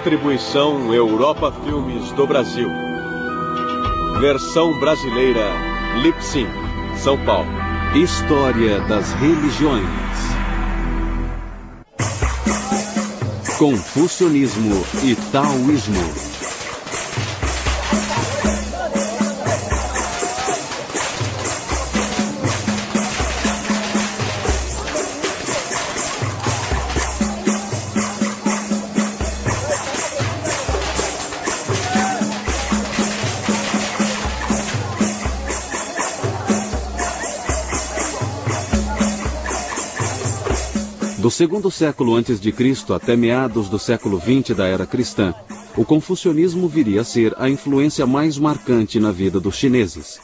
Distribuição Europa Filmes do Brasil. Versão brasileira Lipsync, São Paulo. História das religiões. Confucionismo e Taoísmo. Do segundo século a.C. até meados do século XX da era cristã, o confucionismo viria a ser a influência mais marcante na vida dos chineses.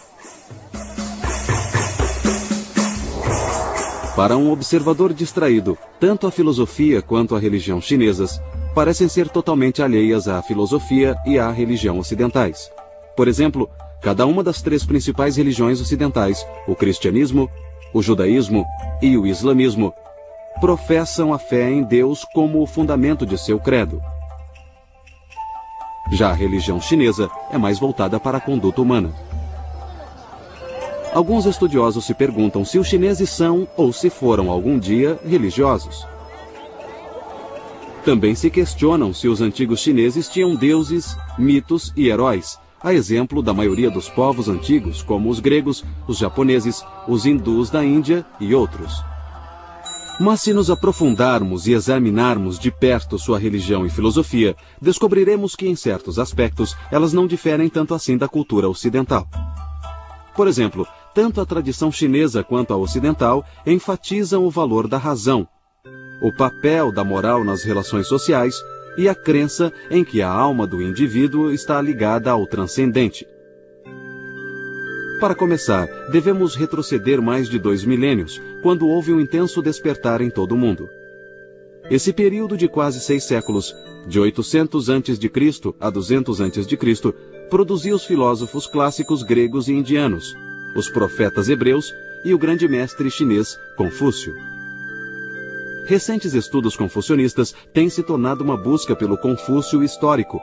Para um observador distraído, tanto a filosofia quanto a religião chinesas parecem ser totalmente alheias à filosofia e à religião ocidentais. Por exemplo, cada uma das três principais religiões ocidentais, o cristianismo, o judaísmo e o islamismo, professam a fé em Deus como o fundamento de seu credo. Já a religião chinesa é mais voltada para a conduta humana. Alguns estudiosos se perguntam se os chineses são ou se foram algum dia religiosos. Também se questionam se os antigos chineses tinham deuses, mitos e heróis, a exemplo da maioria dos povos antigos, como os gregos, os japoneses, os hindus da Índia e outros. Mas se nos aprofundarmos e examinarmos de perto sua religião e filosofia, descobriremos que em certos aspectos elas não diferem tanto assim da cultura ocidental. Por exemplo, tanto a tradição chinesa quanto a ocidental enfatizam o valor da razão, o papel da moral nas relações sociais e a crença em que a alma do indivíduo está ligada ao transcendente. Para começar, devemos retroceder mais de 2 milênios, quando houve um intenso despertar em todo o mundo. Esse período de quase 6 séculos, de 800 a.C. a 200 a.C., produziu os filósofos clássicos gregos e indianos, os profetas hebreus e o grande mestre chinês Confúcio. Recentes estudos confucionistas têm se tornado uma busca pelo Confúcio histórico,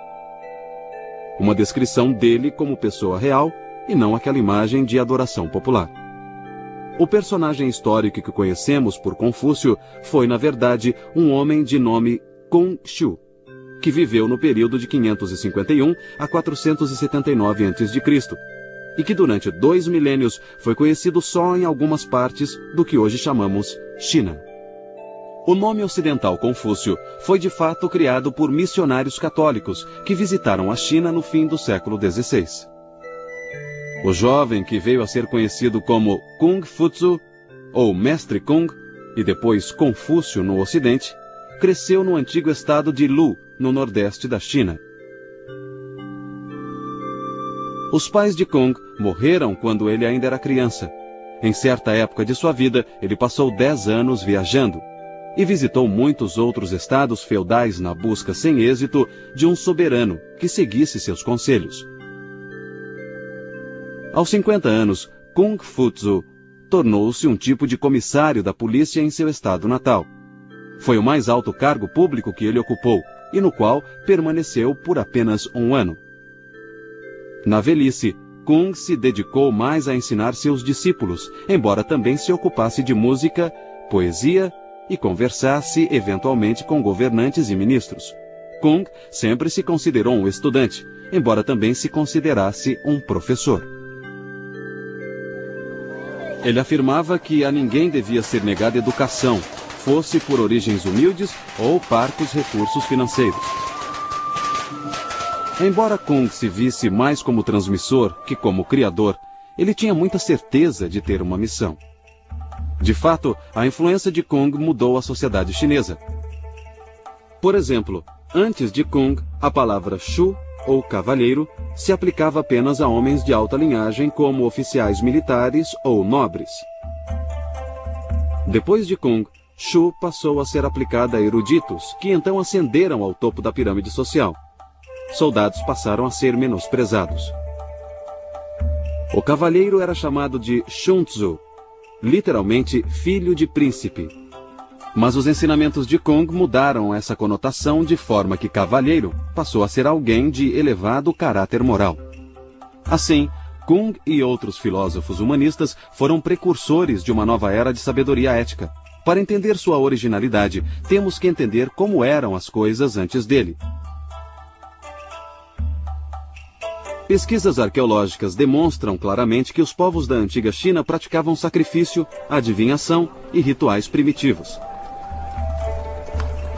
uma descrição dele como pessoa real e não aquela imagem de adoração popular. O personagem histórico que conhecemos por Confúcio foi, na verdade, um homem de nome Kong Shu, que viveu no período de 551 a 479 a.C., e que durante 2 milênios foi conhecido só em algumas partes do que hoje chamamos China. O nome ocidental Confúcio foi de fato criado por missionários católicos que visitaram a China no fim do século XVI. O jovem, que veio a ser conhecido como Kung Futsu, ou Mestre Kung, e depois Confúcio no Ocidente, cresceu no antigo estado de Lu, no nordeste da China. Os pais de Kung morreram quando ele ainda era criança. Em certa época de sua vida, ele passou 10 anos viajando e visitou muitos outros estados feudais na busca sem êxito de um soberano que seguisse seus conselhos. Aos 50 anos, Kung Futsu tornou-se um tipo de comissário da polícia em seu estado natal. Foi o mais alto cargo público que ele ocupou e no qual permaneceu por apenas 1 ano. Na velhice, Kung se dedicou mais a ensinar seus discípulos, embora também se ocupasse de música, poesia e conversasse eventualmente com governantes e ministros. Kung sempre se considerou um estudante, embora também se considerasse um professor. Ele afirmava que a ninguém devia ser negada educação, fosse por origens humildes ou parcos recursos financeiros. Embora Kung se visse mais como transmissor que como criador, ele tinha muita certeza de ter uma missão. De fato, a influência de Kung mudou a sociedade chinesa. Por exemplo, antes de Kung, a palavra Shu, ou cavalheiro, se aplicava apenas a homens de alta linhagem como oficiais militares ou nobres. Depois de Kung, Shu passou a ser aplicada a eruditos, que então ascenderam ao topo da pirâmide social. Soldados passaram a ser menosprezados. O cavalheiro era chamado de Shunzu, literalmente filho de príncipe. Mas os ensinamentos de Kung mudaram essa conotação de forma que cavalheiro passou a ser alguém de elevado caráter moral. Assim, Kung e outros filósofos humanistas foram precursores de uma nova era de sabedoria ética. Para entender sua originalidade, temos que entender como eram as coisas antes dele. Pesquisas arqueológicas demonstram claramente que os povos da antiga China praticavam sacrifício, adivinhação e rituais primitivos.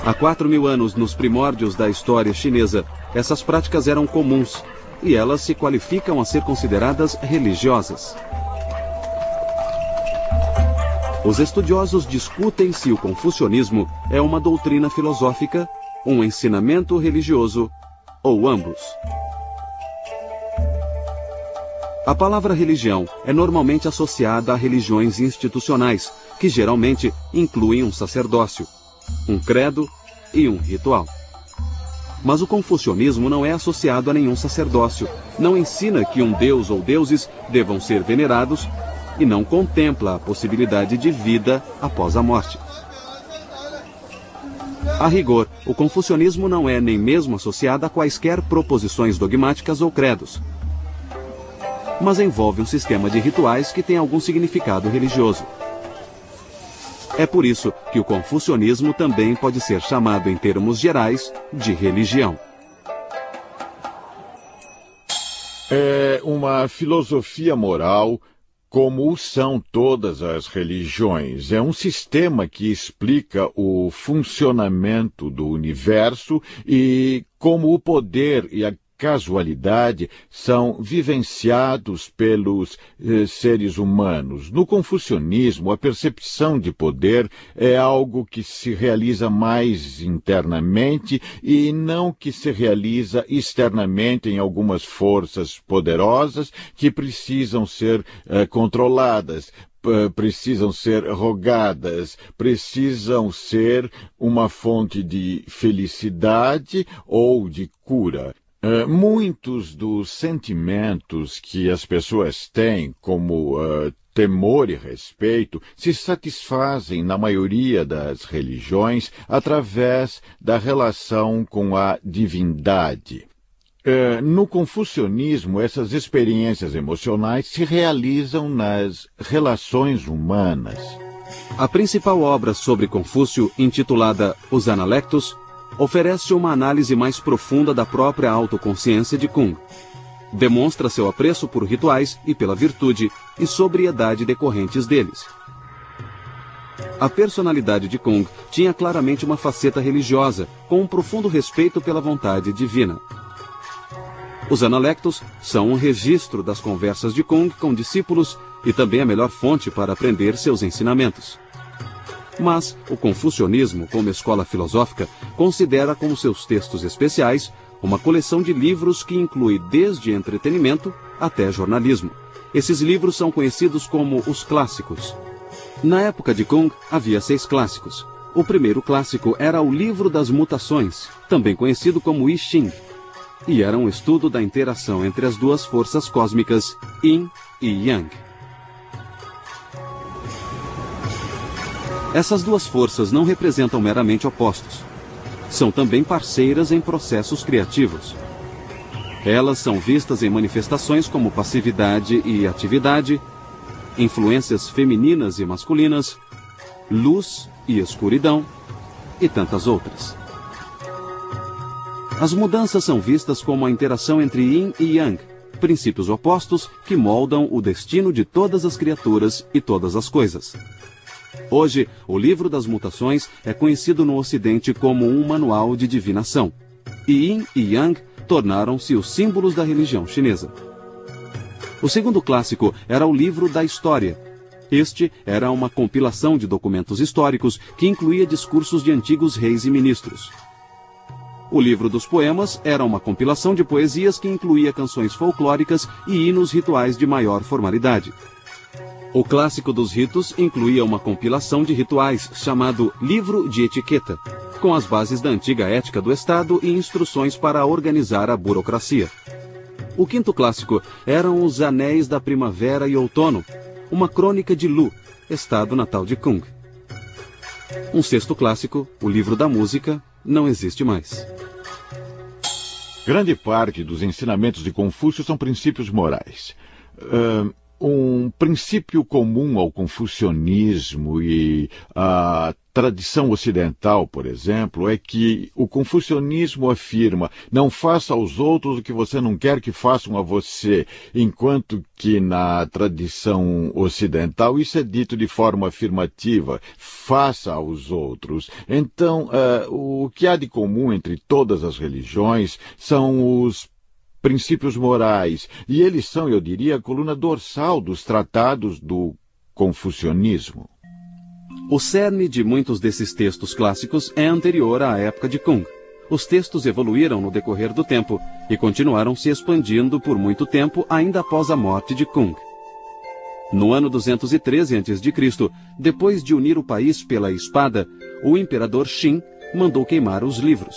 Há 4.000 anos, nos primórdios da história chinesa, essas práticas eram comuns, e elas se qualificam a ser consideradas religiosas. Os estudiosos discutem se o confucionismo é uma doutrina filosófica, um ensinamento religioso ou ambos. A palavra religião é normalmente associada a religiões institucionais, que geralmente incluem um sacerdócio, um credo e um ritual. Mas o confucionismo não é associado a nenhum sacerdócio, não ensina que um deus ou deuses devam ser venerados e não contempla a possibilidade de vida após a morte. A rigor, o confucionismo não é nem mesmo associado a quaisquer proposições dogmáticas ou credos, mas envolve um sistema de rituais que tem algum significado religioso. É por isso que o confucionismo também pode ser chamado, em termos gerais, de religião. É uma filosofia moral, como o são todas as religiões. É um sistema que explica o funcionamento do universo e como o poder e a casualidade são vivenciados pelos seres humanos. No confucionismo, a percepção de poder é algo que se realiza mais internamente e não que se realiza externamente em algumas forças poderosas que precisam ser controladas, precisam ser rogadas, precisam ser uma fonte de felicidade ou de cura. Muitos dos sentimentos que as pessoas têm, como temor e respeito, se satisfazem, na maioria das religiões, através da relação com a divindade. No confucionismo, essas experiências emocionais se realizam nas relações humanas. A principal obra sobre Confúcio, intitulada Os Analectos, oferece uma análise mais profunda da própria autoconsciência de Kung. Demonstra seu apreço por rituais e pela virtude e sobriedade decorrentes deles. A personalidade de Kung tinha claramente uma faceta religiosa, com um profundo respeito pela vontade divina. Os Analectos são um registro das conversas de Kung com discípulos e também a melhor fonte para aprender seus ensinamentos. Mas o confucionismo, como escola filosófica, considera como seus textos especiais uma coleção de livros que inclui desde entretenimento até jornalismo. Esses livros são conhecidos como os clássicos. Na época de Kung, havia 6 clássicos. O primeiro clássico era o Livro das Mutações, também conhecido como I Ching, e era um estudo da interação entre as duas forças cósmicas, Yin e Yang. Essas duas forças não representam meramente opostos. São também parceiras em processos criativos. Elas são vistas em manifestações como passividade e atividade, influências femininas e masculinas, luz e escuridão, e tantas outras. As mudanças são vistas como a interação entre Yin e Yang, princípios opostos que moldam o destino de todas as criaturas e todas as coisas. Hoje, o Livro das Mutações é conhecido no Ocidente como um manual de divinação. E Yin e Yang tornaram-se os símbolos da religião chinesa. O segundo clássico era o Livro da História. Este era uma compilação de documentos históricos que incluía discursos de antigos reis e ministros. O Livro dos Poemas era uma compilação de poesias que incluía canções folclóricas e hinos rituais de maior formalidade. O Clássico dos Ritos incluía uma compilação de rituais chamado Livro de Etiqueta, com as bases da antiga ética do Estado e instruções para organizar a burocracia. O quinto clássico eram os Anéis da Primavera e Outono, uma crônica de Lu, estado natal de Kung. Um sexto clássico, o livro da música, não existe mais. Grande parte dos ensinamentos de Confúcio são princípios morais. Um princípio comum ao confucionismo e à tradição ocidental, por exemplo, é que o confucionismo afirma: não faça aos outros o que você não quer que façam a você, enquanto que na tradição ocidental isso é dito de forma afirmativa: faça aos outros. Então, o que há de comum entre todas as religiões são os princípios morais, e eles são, eu diria, a coluna dorsal dos tratados do confucionismo. O cerne de muitos desses textos clássicos é anterior à época de Kung. Os textos evoluíram no decorrer do tempo e continuaram se expandindo por muito tempo ainda após a morte de Kung. No ano 213 a.C., depois de unir o país pela espada, o imperador Qin mandou queimar os livros.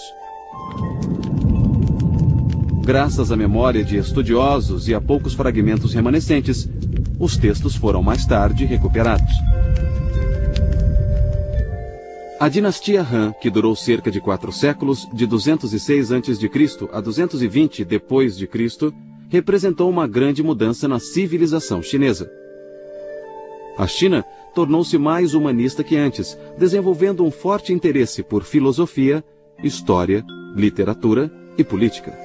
Graças à memória de estudiosos e a poucos fragmentos remanescentes, os textos foram mais tarde recuperados. A dinastia Han, que durou cerca de 4 séculos, de 206 a.C. a 220 d.C., representou uma grande mudança na civilização chinesa. A China tornou-se mais humanista que antes, desenvolvendo um forte interesse por filosofia, história, literatura e política.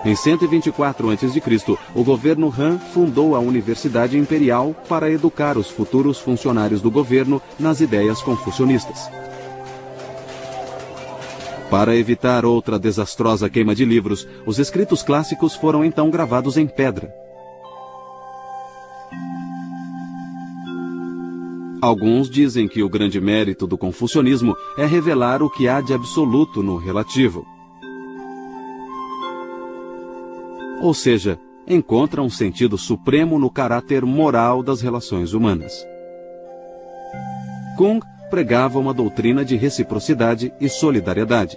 Em 124 a.C., o governo Han fundou a Universidade Imperial para educar os futuros funcionários do governo nas ideias confucionistas. Para evitar outra desastrosa queima de livros, os escritos clássicos foram então gravados em pedra. Alguns dizem que o grande mérito do confucionismo é revelar o que há de absoluto no relativo. Ou seja, encontra um sentido supremo no caráter moral das relações humanas. Kung pregava uma doutrina de reciprocidade e solidariedade.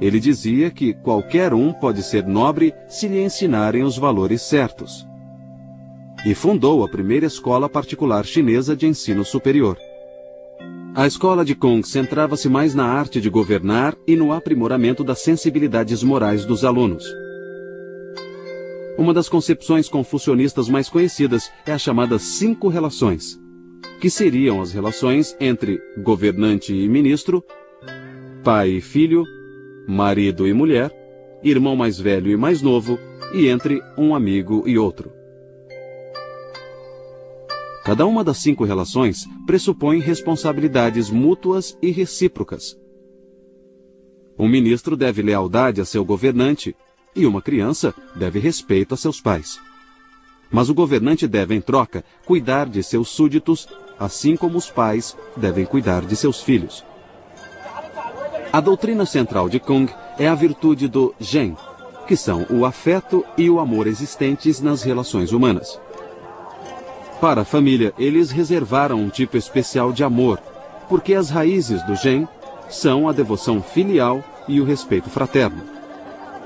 Ele dizia que qualquer um pode ser nobre se lhe ensinarem os valores certos. E fundou a primeira escola particular chinesa de ensino superior. A escola de Kung centrava-se mais na arte de governar e no aprimoramento das sensibilidades morais dos alunos. Uma das concepções confucionistas mais conhecidas é a chamada 5 relações, que seriam as relações entre governante e ministro, pai e filho, marido e mulher, irmão mais velho e mais novo, e entre um amigo e outro. Cada uma das 5 relações pressupõe responsabilidades mútuas e recíprocas. Um ministro deve lealdade a seu governante, e uma criança deve respeito a seus pais. Mas o governante deve, em troca, cuidar de seus súditos, assim como os pais devem cuidar de seus filhos. A doutrina central de Kung é a virtude do Zhen, que são o afeto e o amor existentes nas relações humanas. Para a família, eles reservaram um tipo especial de amor, porque as raízes do Zhen são a devoção filial e o respeito fraterno.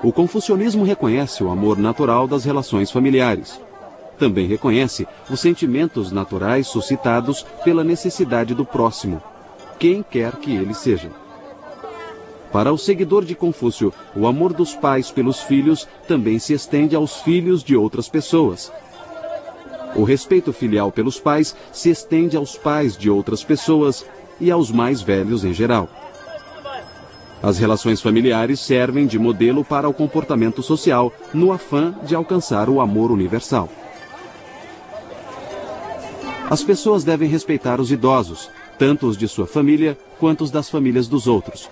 O confucionismo reconhece o amor natural das relações familiares. Também reconhece os sentimentos naturais suscitados pela necessidade do próximo, quem quer que ele seja. Para o seguidor de Confúcio, o amor dos pais pelos filhos também se estende aos filhos de outras pessoas. O respeito filial pelos pais se estende aos pais de outras pessoas e aos mais velhos em geral. As relações familiares servem de modelo para o comportamento social, no afã de alcançar o amor universal. As pessoas devem respeitar os idosos, tanto os de sua família quanto os das famílias dos outros.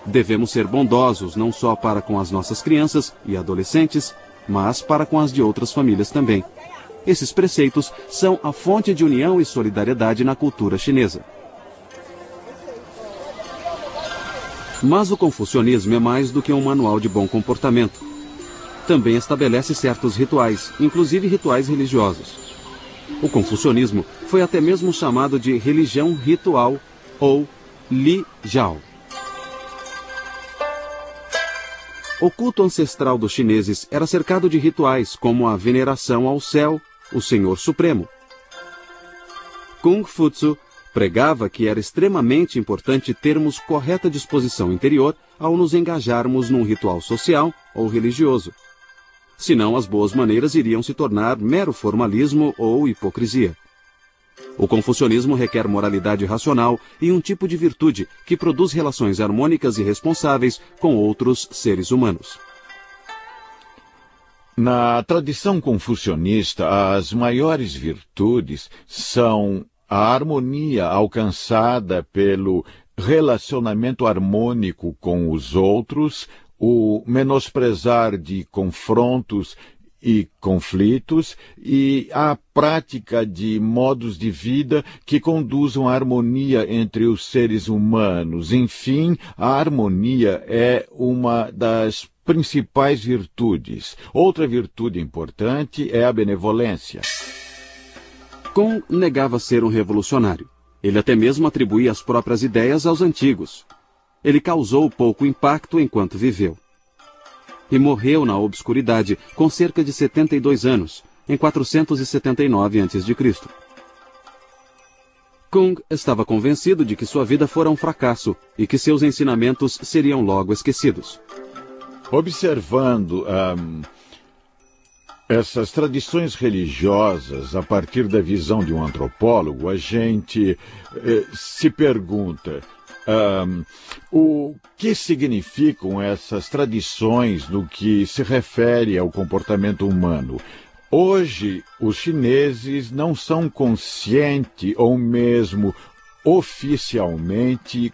Devemos ser bondosos não só para com as nossas crianças e adolescentes, mas para com as de outras famílias também. Esses preceitos são a fonte de união e solidariedade na cultura chinesa. Mas o confucionismo é mais do que um manual de bom comportamento. Também estabelece certos rituais, inclusive rituais religiosos. O confucionismo foi até mesmo chamado de religião ritual ou Li Jiao. O culto ancestral dos chineses era cercado de rituais como a veneração ao céu, o Senhor Supremo. Kung Futsu Pregava que era extremamente importante termos correta disposição interior ao nos engajarmos num ritual social ou religioso. Senão as boas maneiras iriam se tornar mero formalismo ou hipocrisia. O confucionismo requer moralidade racional e um tipo de virtude que produz relações harmônicas e responsáveis com outros seres humanos. Na tradição confucionista, as maiores virtudes são a harmonia alcançada pelo relacionamento harmônico com os outros, o menosprezar de confrontos e conflitos e a prática de modos de vida que conduzam à harmonia entre os seres humanos. Enfim, a harmonia é uma das principais virtudes. Outra virtude importante é a benevolência. Kuhn negava ser um revolucionário. Ele até mesmo atribuía as próprias ideias aos antigos. Ele causou pouco impacto enquanto viveu. E morreu na obscuridade com cerca de 72 anos, em 479 a.C. Kuhn estava convencido de que sua vida fora um fracasso e que seus ensinamentos seriam logo esquecidos. Observando essas tradições religiosas a partir da visão de um antropólogo, a gente se pergunta o que significam essas tradições no que se refere ao comportamento humano. Hoje, os chineses não são conscientes ou mesmo oficialmente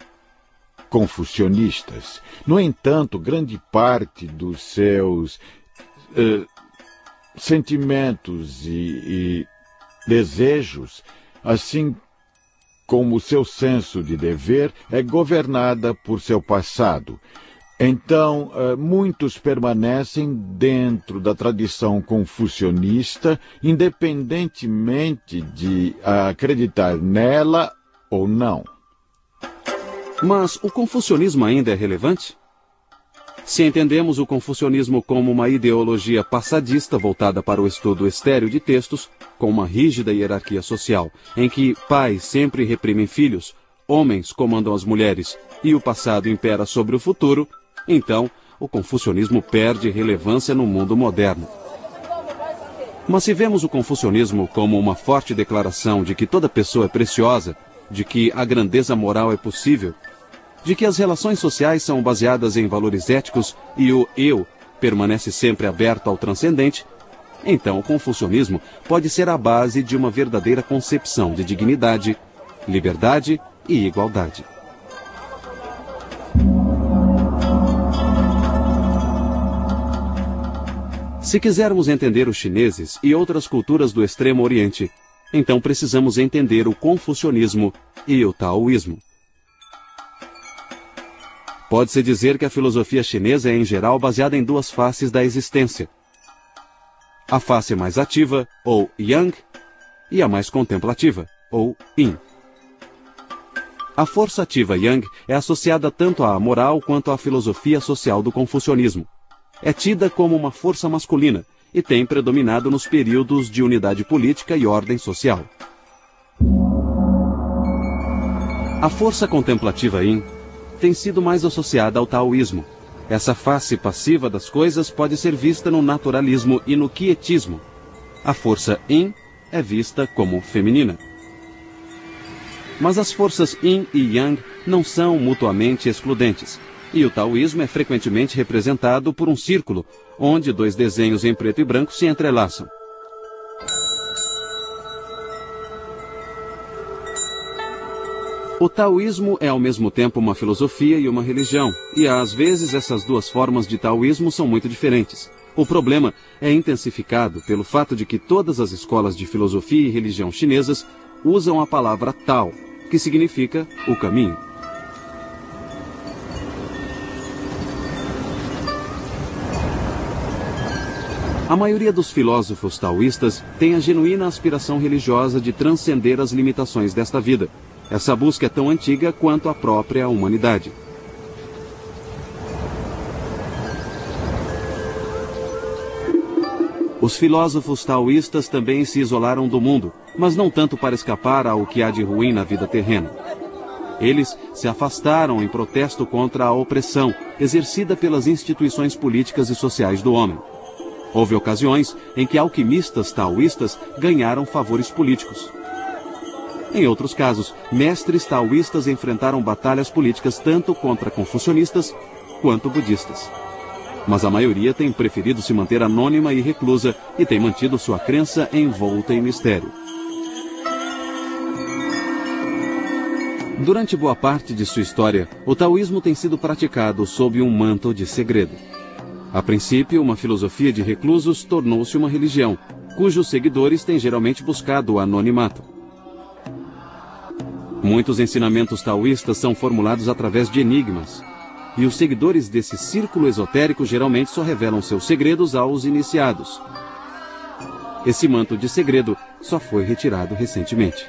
confucionistas. No entanto, grande parte dos seus sentimentos e desejos, assim como seu senso de dever, é governada por seu passado. Então, muitos permanecem dentro da tradição confucionista, independentemente de acreditar nela ou não. Mas o confucionismo ainda é relevante? Se entendemos o confucionismo como uma ideologia passadista voltada para o estudo estéril de textos, com uma rígida hierarquia social, em que pais sempre reprimem filhos, homens comandam as mulheres e o passado impera sobre o futuro, então o confucionismo perde relevância no mundo moderno. Mas se vemos o confucionismo como uma forte declaração de que toda pessoa é preciosa, de que a grandeza moral é possível, de que as relações sociais são baseadas em valores éticos e o eu permanece sempre aberto ao transcendente, então o confucionismo pode ser a base de uma verdadeira concepção de dignidade, liberdade e igualdade. Se quisermos entender os chineses e outras culturas do Extremo Oriente, então precisamos entender o confucionismo e o taoísmo. Pode-se dizer que a filosofia chinesa é, em geral, baseada em duas faces da existência. A face mais ativa, ou Yang, e a mais contemplativa, ou Yin. A força ativa Yang é associada tanto à moral quanto à filosofia social do confucionismo. É tida como uma força masculina e tem predominado nos períodos de unidade política e ordem social. A força contemplativa Yin tem sido mais associada ao taoísmo. Essa face passiva das coisas pode ser vista no naturalismo e no quietismo. A força Yin é vista como feminina. Mas as forças Yin e Yang não são mutuamente excludentes, e o taoísmo é frequentemente representado por um círculo, onde dois desenhos em preto e branco se entrelaçam. O taoísmo é ao mesmo tempo uma filosofia e uma religião, e às vezes essas duas formas de taoísmo são muito diferentes. O problema é intensificado pelo fato de que todas as escolas de filosofia e religião chinesas usam a palavra Tao, que significa o caminho. A maioria dos filósofos taoístas tem a genuína aspiração religiosa de transcender as limitações desta vida. Essa busca é tão antiga quanto a própria humanidade. Os filósofos taoístas também se isolaram do mundo, mas não tanto para escapar ao que há de ruim na vida terrena. Eles se afastaram em protesto contra a opressão exercida pelas instituições políticas e sociais do homem. Houve ocasiões em que alquimistas taoístas ganharam favores políticos. Em outros casos, mestres taoístas enfrentaram batalhas políticas tanto contra confucionistas quanto budistas. Mas a maioria tem preferido se manter anônima e reclusa e tem mantido sua crença envolta em mistério. Durante boa parte de sua história, o taoísmo tem sido praticado sob um manto de segredo. A princípio, uma filosofia de reclusos tornou-se uma religião, cujos seguidores têm geralmente buscado o anonimato. Muitos ensinamentos taoístas são formulados através de enigmas, e os seguidores desse círculo esotérico geralmente só revelam seus segredos aos iniciados. Esse manto de segredo só foi retirado recentemente.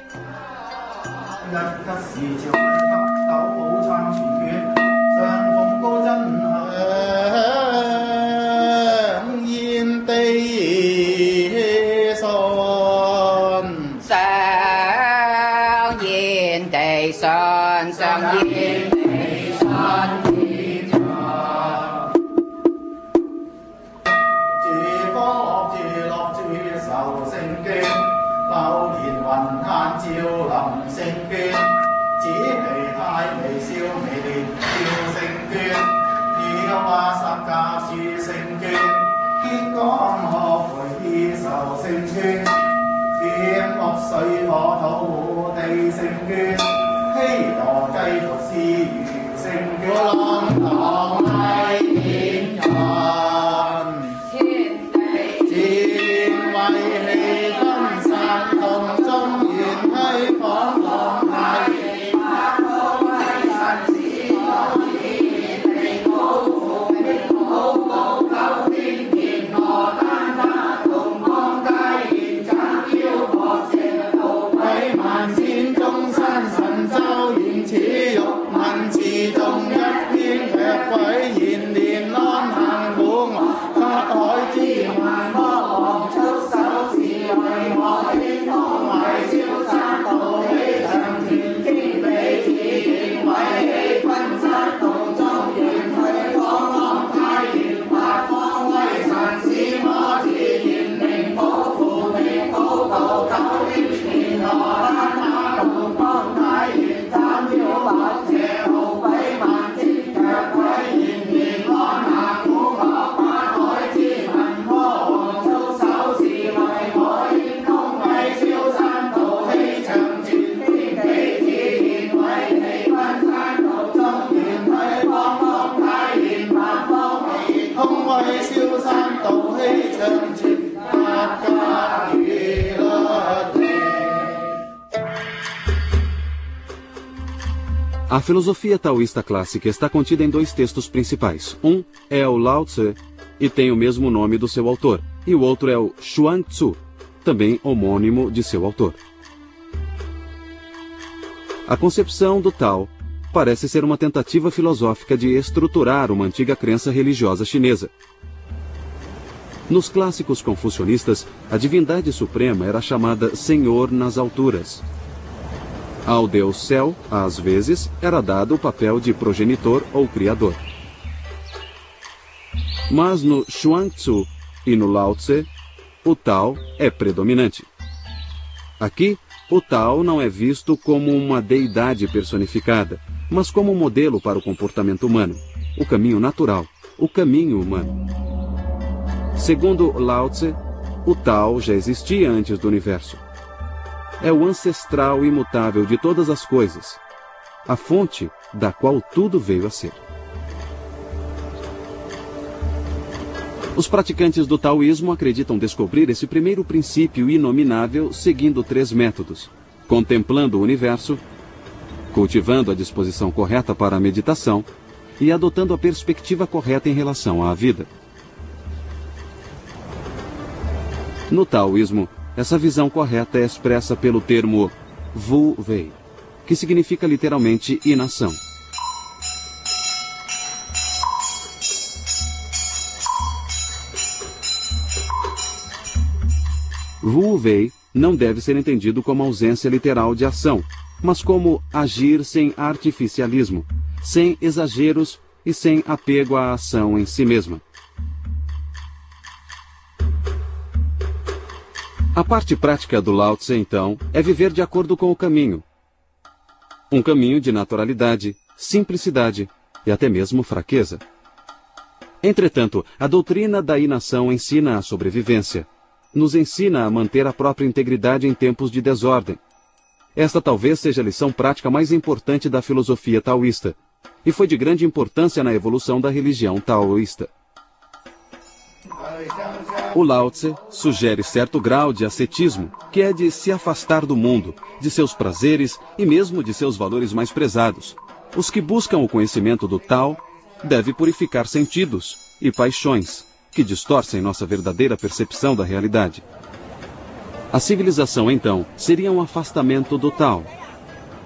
A filosofia taoísta clássica está contida em dois textos principais. Um é o Lao Tse, e tem o mesmo nome do seu autor, e o outro é o Chuang Tzu, também homônimo de seu autor. A concepção do Tao parece ser uma tentativa filosófica de estruturar uma antiga crença religiosa chinesa. Nos clássicos confucionistas, a divindade suprema era chamada Senhor nas alturas. Ao Deus Céu, às vezes, era dado o papel de progenitor ou criador. Mas no Chuang Tzu e no Lao Tse, o Tao é predominante. Aqui, o Tao não é visto como uma deidade personificada, mas como um modelo para o comportamento humano, o caminho natural, o caminho humano. Segundo Lao Tse, o Tao já existia antes do universo. É o ancestral imutável de todas as coisas, a fonte da qual tudo veio a ser. Os praticantes do taoísmo acreditam descobrir esse primeiro princípio inominável seguindo 3 métodos: contemplando o universo, cultivando a disposição correta para a meditação e adotando a perspectiva correta em relação à vida. No taoísmo, essa visão correta é expressa pelo termo Wu Wei, que significa literalmente inação. Wu Wei não deve ser entendido como ausência literal de ação, mas como agir sem artificialismo, sem exageros e sem apego à ação em si mesma. A parte prática do Lao Tse, então, é viver de acordo com o caminho. Um caminho de naturalidade, simplicidade e até mesmo fraqueza. Entretanto, a doutrina da inação ensina a sobrevivência. Nos ensina a manter a própria integridade em tempos de desordem. Esta talvez seja a lição prática mais importante da filosofia taoísta, e foi de grande importância na evolução da religião taoísta. O Lao Tse sugere certo grau de ascetismo, que é de se afastar do mundo, de seus prazeres e mesmo de seus valores mais prezados. Os que buscam o conhecimento do Tao devem purificar sentidos e paixões, que distorcem nossa verdadeira percepção da realidade. A civilização, então, seria um afastamento do Tao.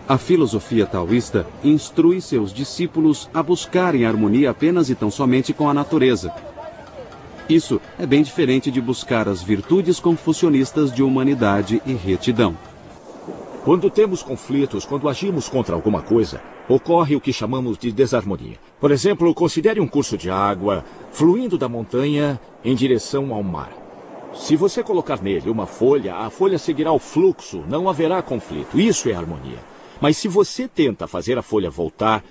A filosofia taoísta instrui seus discípulos a buscarem harmonia apenas e tão somente com a natureza. Isso é bem diferente de buscar as virtudes confucionistas de humanidade e retidão. Quando temos conflitos, quando agimos contra alguma coisa, ocorre o que chamamos de desarmonia. Por exemplo, considere um curso de água fluindo da montanha em direção ao mar. Se você colocar nele uma folha, a folha seguirá o fluxo, não haverá conflito. Isso é harmonia. Mas se você tenta fazer a folha voltar,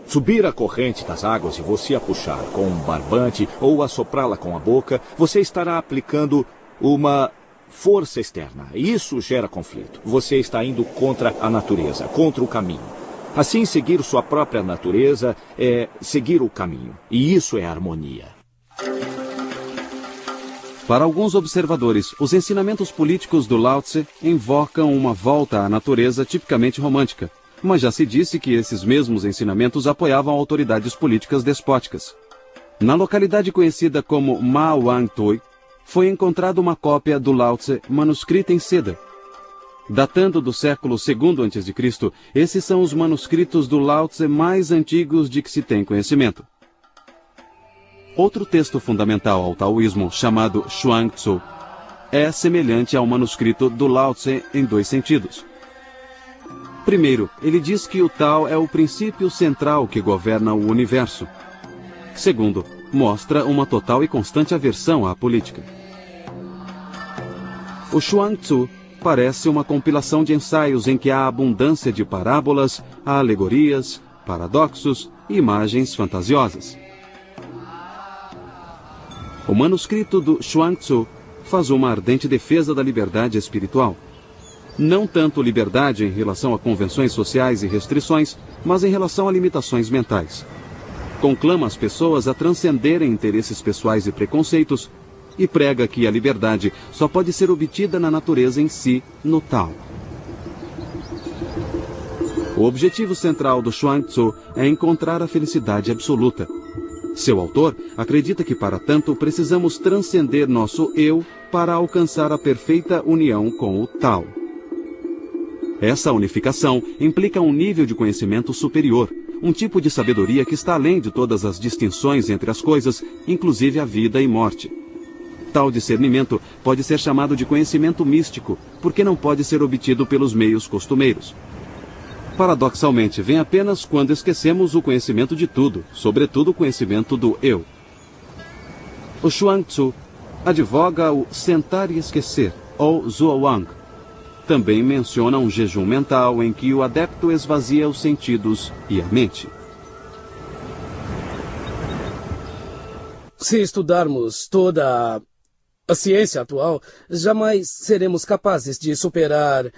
subir a corrente das águas e você a puxar com um barbante ou assoprá-la com a boca, você estará aplicando uma força externa. E isso gera conflito. Você está indo contra a natureza, contra o caminho. Assim, seguir sua própria natureza é seguir o caminho. E isso é harmonia. Para alguns observadores, os ensinamentos políticos do Lao Tse invocam uma volta à natureza tipicamente romântica, mas já se disse que esses mesmos ensinamentos apoiavam autoridades políticas despóticas. Na localidade conhecida como Ma Wang Toi, foi encontrada uma cópia do Lao Tse manuscrita em seda. Datando do século II a.C., esses são os manuscritos do Lao Tse mais antigos de que se tem conhecimento. Outro texto fundamental ao taoísmo, chamado Xuan Tzu, é semelhante ao manuscrito do Lao Tse em dois sentidos. Primeiro, ele diz que o Tao é o princípio central que governa o universo. Segundo, mostra uma total e constante aversão à política. O Xuan Tzu parece uma compilação de ensaios em que há abundância de parábolas, alegorias, paradoxos e imagens fantasiosas. O manuscrito do Xuan Tzu faz uma ardente defesa da liberdade espiritual. Não tanto liberdade em relação a convenções sociais e restrições, mas em relação a limitações mentais. Conclama as pessoas a transcenderem interesses pessoais e preconceitos e prega que a liberdade só pode ser obtida na natureza em si, no Tao. O objetivo central do Xuan Tzu é encontrar a felicidade absoluta. Seu autor acredita que, para tanto, precisamos transcender nosso eu para alcançar a perfeita união com o Tao. Essa unificação implica um nível de conhecimento superior, um tipo de sabedoria que está além de todas as distinções entre as coisas, inclusive a vida e morte. Tal discernimento pode ser chamado de conhecimento místico, porque não pode ser obtido pelos meios costumeiros. Paradoxalmente, vem apenas quando esquecemos o conhecimento de tudo, sobretudo o conhecimento do eu. O Xuan Tzu advoga o sentar e esquecer, ou Zuowang. Também menciona um jejum mental em que o adepto esvazia os sentidos e a mente. Se estudarmos toda a ciência atual, jamais seremos capazes de superar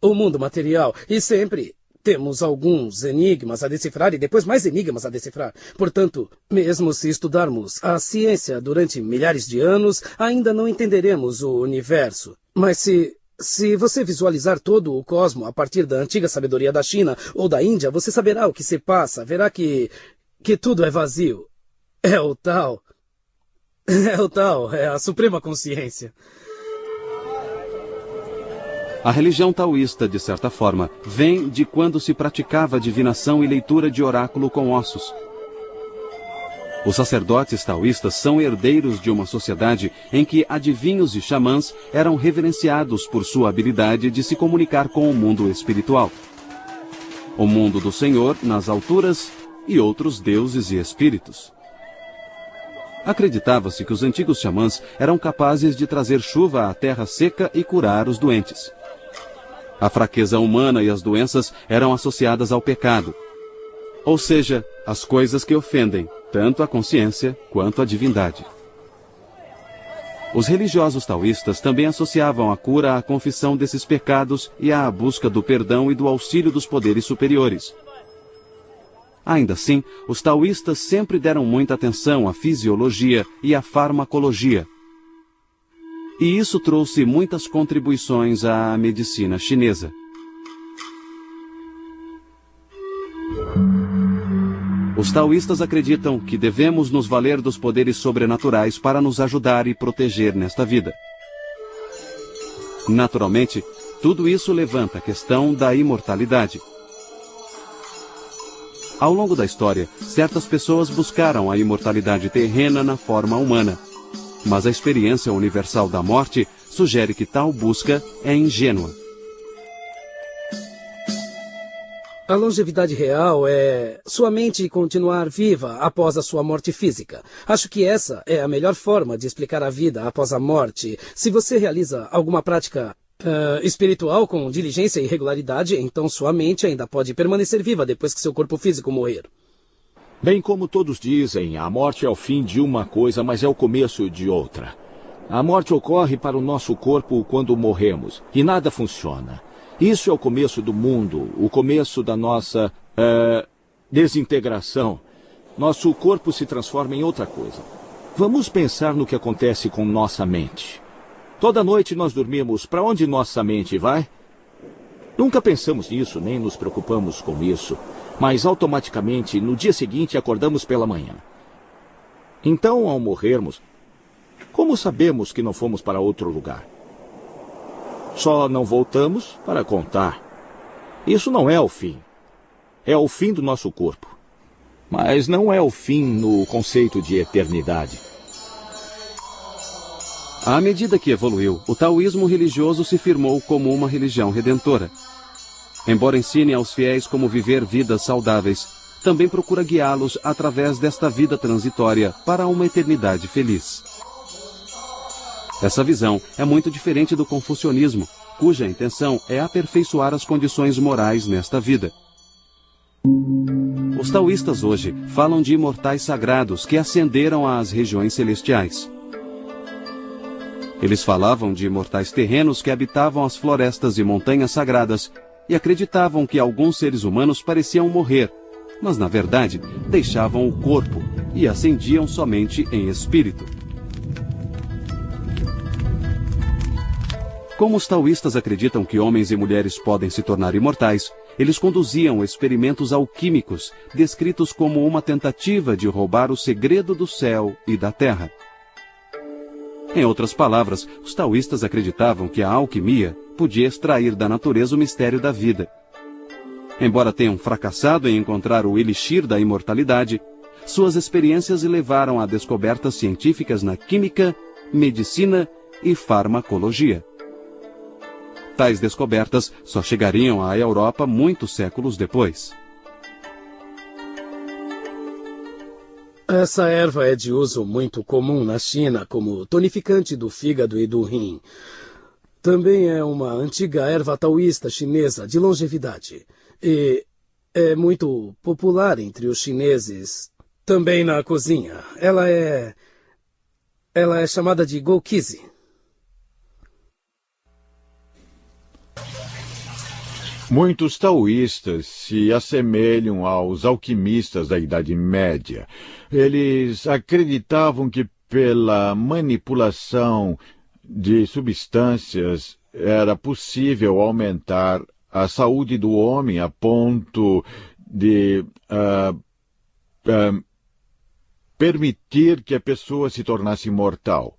o mundo material e sempre temos alguns enigmas a decifrar e depois mais enigmas a decifrar. Portanto, mesmo se estudarmos a ciência durante milhares de anos, ainda não entenderemos o universo. Mas se você visualizar todo o cosmos a partir da antiga sabedoria da China ou da Índia, você saberá o que se passa, verá que tudo é vazio. É o Tao. É o Tao, é a suprema consciência. A religião taoísta, de certa forma, vem de quando se praticava divinação e leitura de oráculo com ossos. Os sacerdotes taoístas são herdeiros de uma sociedade em que adivinhos e xamãs eram reverenciados por sua habilidade de se comunicar com o mundo espiritual. O mundo do Senhor nas alturas e outros deuses e espíritos. Acreditava-se que os antigos xamãs eram capazes de trazer chuva à terra seca e curar os doentes. A fraqueza humana e as doenças eram associadas ao pecado, ou seja, as coisas que ofendem tanto a consciência quanto a divindade. Os religiosos taoístas também associavam a cura à confissão desses pecados e à busca do perdão e do auxílio dos poderes superiores. Ainda assim, os taoístas sempre deram muita atenção à fisiologia e à farmacologia. E isso trouxe muitas contribuições à medicina chinesa. Os taoístas acreditam que devemos nos valer dos poderes sobrenaturais para nos ajudar e proteger nesta vida. Naturalmente, tudo isso levanta a questão da imortalidade. Ao longo da história, certas pessoas buscaram a imortalidade terrena na forma humana, mas a experiência universal da morte sugere que tal busca é ingênua. A longevidade real é sua mente continuar viva após a sua morte física. Acho que essa é a melhor forma de explicar a vida após a morte. Se você realiza alguma prática espiritual com diligência e regularidade, então sua mente ainda pode permanecer viva depois que seu corpo físico morrer. Bem como todos dizem, a morte é o fim de uma coisa, mas é o começo de outra. A morte ocorre para o nosso corpo quando morremos, e nada funciona. Isso é o começo do mundo, o começo da nossa desintegração. Nosso corpo se transforma em outra coisa. Vamos pensar no que acontece com nossa mente. Toda noite nós dormimos. Para onde nossa mente vai? Nunca pensamos nisso, nem nos preocupamos com isso. Mas automaticamente, no dia seguinte, acordamos pela manhã. Então, ao morrermos, como sabemos que não fomos para outro lugar? Só não voltamos para contar. Isso não é o fim. É o fim do nosso corpo. Mas não é o fim no conceito de eternidade. À medida que evoluiu, o taoísmo religioso se firmou como uma religião redentora. Embora ensine aos fiéis como viver vidas saudáveis, também procura guiá-los através desta vida transitória para uma eternidade feliz. Essa visão é muito diferente do confucionismo, cuja intenção é aperfeiçoar as condições morais nesta vida. Os taoístas hoje falam de imortais sagrados que ascenderam às regiões celestiais. Eles falavam de imortais terrenos que habitavam as florestas e montanhas sagradas e acreditavam que alguns seres humanos pareciam morrer, mas na verdade deixavam o corpo e ascendiam somente em espírito. Como os taoístas acreditam que homens e mulheres podem se tornar imortais, eles conduziam experimentos alquímicos, descritos como uma tentativa de roubar o segredo do céu e da terra. Em outras palavras, os taoístas acreditavam que a alquimia podia extrair da natureza o mistério da vida. Embora tenham fracassado em encontrar o elixir da imortalidade, suas experiências levaram a descobertas científicas na química, medicina e farmacologia. Tais descobertas só chegariam à Europa muitos séculos depois. Essa erva é de uso muito comum na China como tonificante do fígado e do rim. Também é uma antiga erva taoísta chinesa de longevidade. E é muito popular entre os chineses. Também na cozinha. Ela é chamada de gokizi. Muitos taoístas se assemelham aos alquimistas da Idade Média. Eles acreditavam que pela manipulação de substâncias era possível aumentar a saúde do homem a ponto de permitir que a pessoa se tornasse imortal.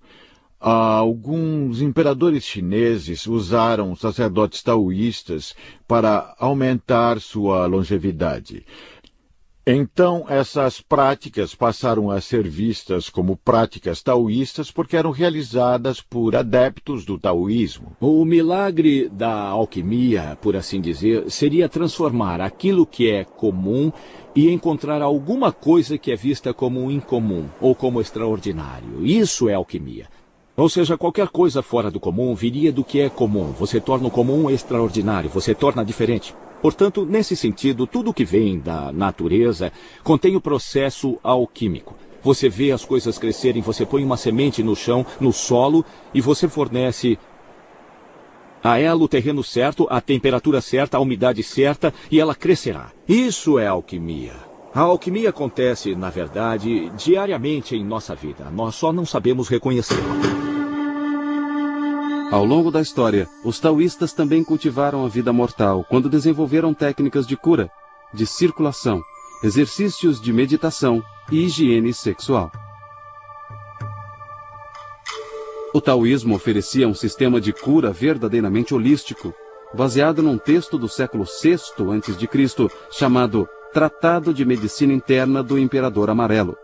Alguns imperadores chineses usaram sacerdotes taoístas para aumentar sua longevidade. Então, essas práticas passaram a ser vistas como práticas taoístas porque eram realizadas por adeptos do taoísmo. O milagre da alquimia, por assim dizer, seria transformar aquilo que é comum e encontrar alguma coisa que é vista como incomum ou como extraordinário. Isso é alquimia. Ou seja, qualquer coisa fora do comum viria do que é comum. Você torna o comum extraordinário, você torna diferente. Portanto, nesse sentido, tudo que vem da natureza contém o processo alquímico. Você vê as coisas crescerem, você põe uma semente no chão, no solo, e você fornece a ela o terreno certo, a temperatura certa, a umidade certa, e ela crescerá. Isso é alquimia. A alquimia acontece, na verdade, diariamente em nossa vida. Nós só não sabemos reconhecê-la. Ao longo da história, os taoístas também cultivaram a vida mortal quando desenvolveram técnicas de cura, de circulação, exercícios de meditação e higiene sexual. O taoísmo oferecia um sistema de cura verdadeiramente holístico, baseado num texto do século VI a.C., chamado Tratado de Medicina Interna do Imperador Amarelo.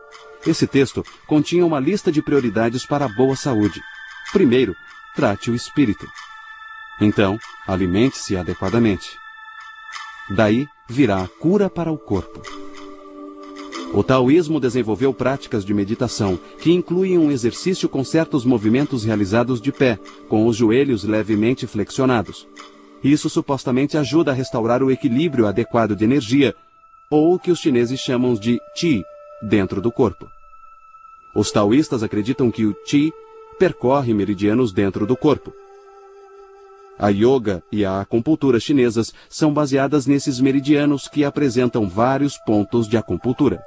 Esse texto continha uma lista de prioridades para a boa saúde. Primeiro, trate o espírito. Então, alimente-se adequadamente. Daí virá a cura para o corpo. O taoísmo desenvolveu práticas de meditação que incluem um exercício com certos movimentos realizados de pé, com os joelhos levemente flexionados. Isso supostamente ajuda a restaurar o equilíbrio adequado de energia, ou o que os chineses chamam de Qi, dentro do corpo. Os taoístas acreditam que o Qi percorre meridianos dentro do corpo. A yoga e a acupuntura chinesas são baseadas nesses meridianos que apresentam vários pontos de acupuntura.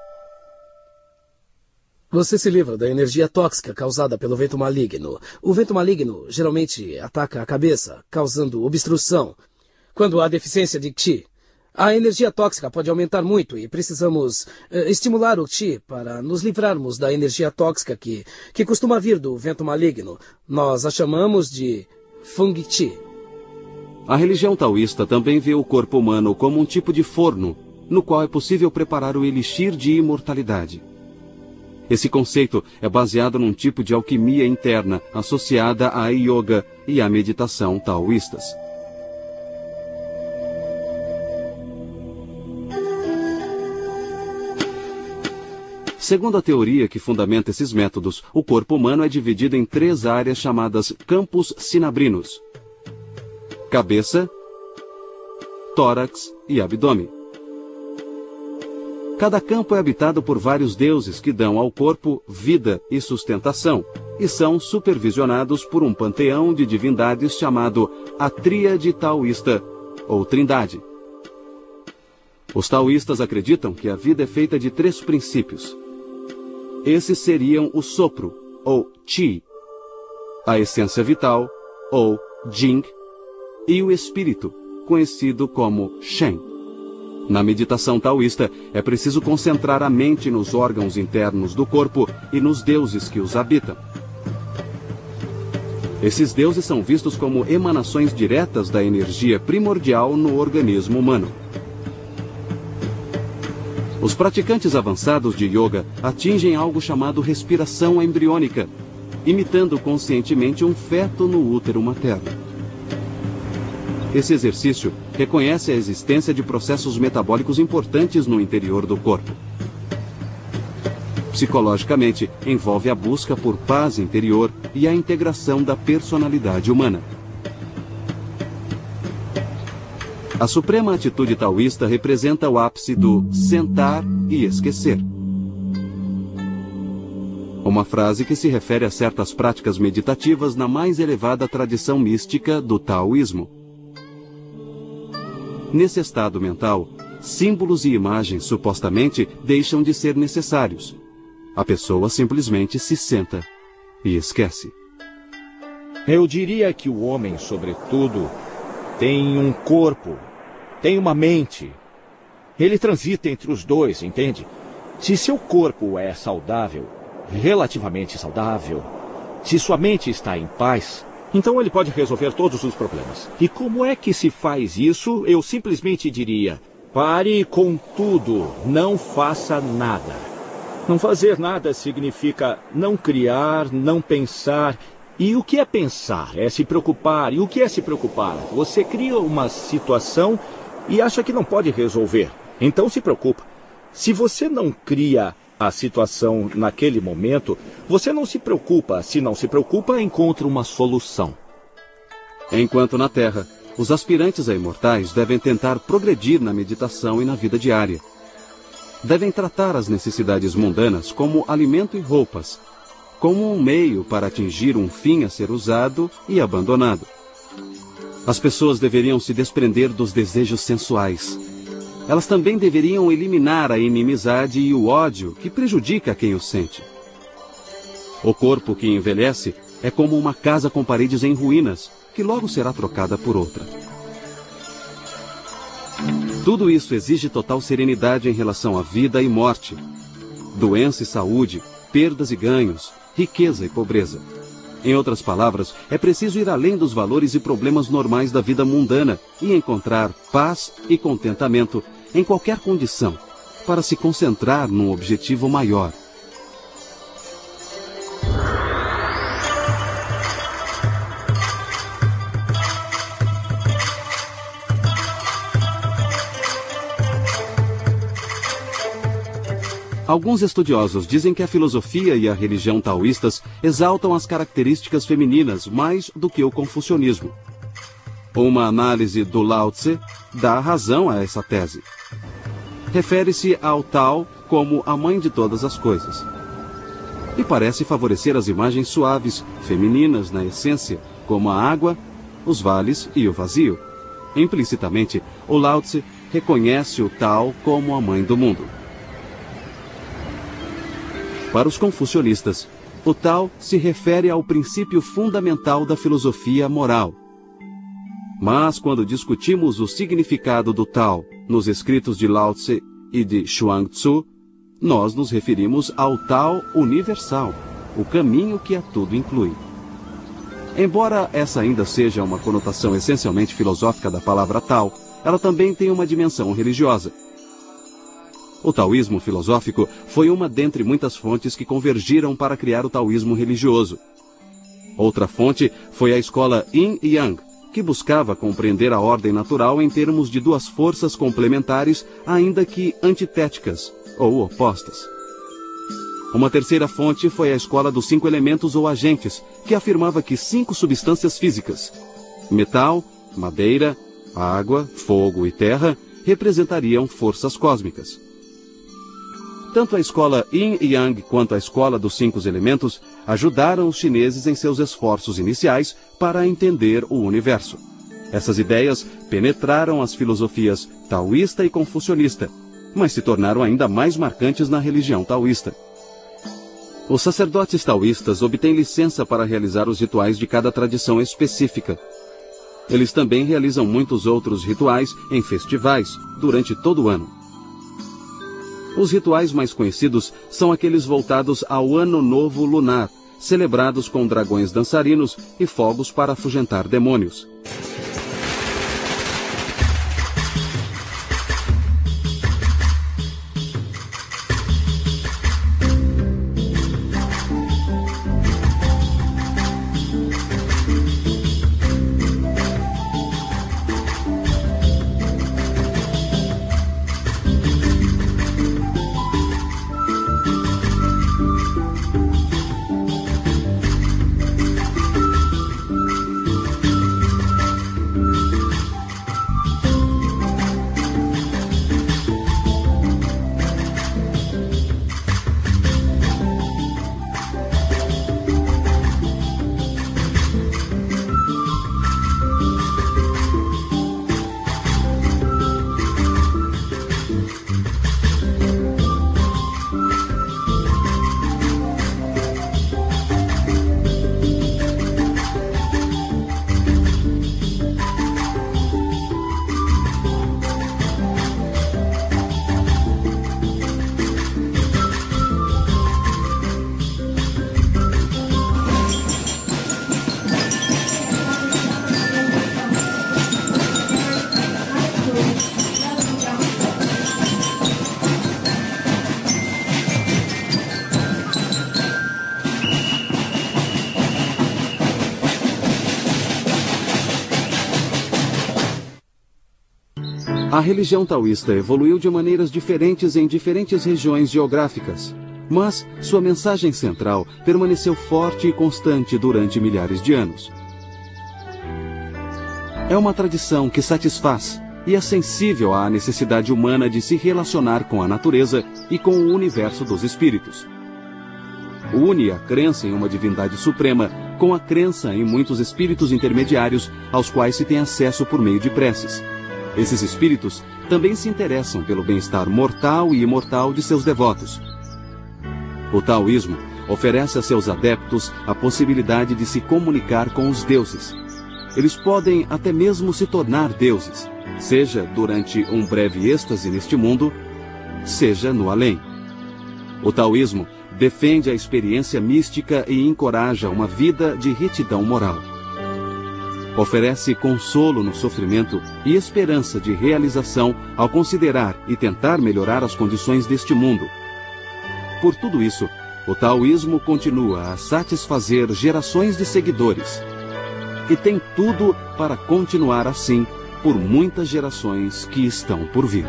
Você se livra da energia tóxica causada pelo vento maligno. O vento maligno geralmente ataca a cabeça, causando obstrução. Quando há deficiência de Qi, a energia tóxica pode aumentar muito e precisamos estimular o Qi para nos livrarmos da energia tóxica que costuma vir do vento maligno. Nós a chamamos de Feng Qi. A religião taoísta também vê o corpo humano como um tipo de forno, no qual é possível preparar o elixir de imortalidade. Esse conceito é baseado num tipo de alquimia interna associada à yoga e à meditação taoístas. Segundo a teoria que fundamenta esses métodos, o corpo humano é dividido em 3 áreas chamadas campos sinabrinos: cabeça, tórax e abdômen. Cada campo é habitado por vários deuses que dão ao corpo vida e sustentação, e são supervisionados por um panteão de divindades chamado a Tríade Taoísta, ou Trindade. Os taoístas acreditam que a vida é feita de 3 princípios. Esses seriam o sopro, ou Qi, a essência vital, ou Jing, e o espírito, conhecido como Shen. Na meditação taoísta, é preciso concentrar a mente nos órgãos internos do corpo e nos deuses que os habitam. Esses deuses são vistos como emanações diretas da energia primordial no organismo humano. Os praticantes avançados de yoga atingem algo chamado respiração embriônica, imitando conscientemente um feto no útero materno. Esse exercício reconhece a existência de processos metabólicos importantes no interior do corpo. Psicologicamente, envolve a busca por paz interior e a integração da personalidade humana. A suprema atitude taoísta representa o ápice do sentar e esquecer. Uma frase que se refere a certas práticas meditativas na mais elevada tradição mística do taoísmo. Nesse estado mental, símbolos e imagens supostamente deixam de ser necessários. A pessoa simplesmente se senta e esquece. Eu diria que o homem, sobretudo, tem um corpo, tem uma mente. Ele transita entre os dois, entende? Se seu corpo é saudável, relativamente saudável, se sua mente está em paz, então ele pode resolver todos os problemas. E como é que se faz isso? Eu simplesmente diria, Pare com tudo, não faça nada. Não fazer nada significa não criar, não pensar. E o que é pensar? É se preocupar. E o que é se preocupar? Você cria uma situação e acha que não pode resolver. Então se preocupa. Se você não cria a situação naquele momento, você não se preocupa. Se não se preocupa, encontra uma solução. Enquanto na Terra, os aspirantes a imortais devem tentar progredir na meditação e na vida diária. Devem tratar as necessidades mundanas como alimento e roupas, como um meio para atingir um fim a ser usado e abandonado. As pessoas deveriam se desprender dos desejos sensuais. Elas também deveriam eliminar a inimizade e o ódio que prejudica quem o sente. O corpo que envelhece é como uma casa com paredes em ruínas, que logo será trocada por outra. Tudo isso exige total serenidade em relação à vida e morte, doença e saúde, perdas e ganhos, riqueza e pobreza. Em outras palavras, é preciso ir além dos valores e problemas normais da vida mundana e encontrar paz e contentamento em qualquer condição, para se concentrar num objetivo maior. Alguns estudiosos dizem que a filosofia e a religião taoístas exaltam as características femininas mais do que o confucionismo. Uma análise do Lao Tse dá razão a essa tese. Refere-se ao Tao como a mãe de todas as coisas. E parece favorecer as imagens suaves, femininas na essência, como a água, os vales e o vazio. Implicitamente, o Lao Tse reconhece o Tao como a mãe do mundo. Para os confucionistas, o Tao se refere ao princípio fundamental da filosofia moral. Mas quando discutimos o significado do Tao nos escritos de Lao Tse e de Chuang-Tzu, nós nos referimos ao Tao universal, o caminho que a tudo inclui. Embora essa ainda seja uma conotação essencialmente filosófica da palavra Tao, ela também tem uma dimensão religiosa. O taoísmo filosófico foi uma dentre muitas fontes que convergiram para criar o taoísmo religioso. Outra fonte foi a escola Yin e Yang, que buscava compreender a ordem natural em termos de duas forças complementares, ainda que antitéticas ou opostas. Uma terceira fonte foi a escola dos 5 elementos ou agentes, que afirmava que 5 substâncias físicas, metal, madeira, água, fogo e terra, representariam forças cósmicas. Tanto a escola Yin e Yang quanto a escola dos 5 elementos ajudaram os chineses em seus esforços iniciais para entender o universo. Essas ideias penetraram as filosofias taoísta e confucionista, mas se tornaram ainda mais marcantes na religião taoísta. Os sacerdotes taoístas obtêm licença para realizar os rituais de cada tradição específica. Eles também realizam muitos outros rituais em festivais durante todo o ano. Os rituais mais conhecidos são aqueles voltados ao Ano Novo Lunar, celebrados com dragões dançarinos e fogos para afugentar demônios. A religião taoísta evoluiu de maneiras diferentes em diferentes regiões geográficas, mas sua mensagem central permaneceu forte e constante durante milhares de anos. É uma tradição que satisfaz e é sensível à necessidade humana de se relacionar com a natureza e com o universo dos espíritos. Une a crença em uma divindade suprema com a crença em muitos espíritos intermediários aos quais se tem acesso por meio de preces. Esses espíritos também se interessam pelo bem-estar mortal e imortal de seus devotos. O taoísmo oferece a seus adeptos a possibilidade de se comunicar com os deuses. Eles podem até mesmo se tornar deuses, seja durante um breve êxtase neste mundo, seja no além. O taoísmo defende a experiência mística e encoraja uma vida de retidão moral. Oferece consolo no sofrimento e esperança de realização ao considerar e tentar melhorar as condições deste mundo. Por tudo isso, o taoísmo continua a satisfazer gerações de seguidores. E tem tudo para continuar assim por muitas gerações que estão por vir.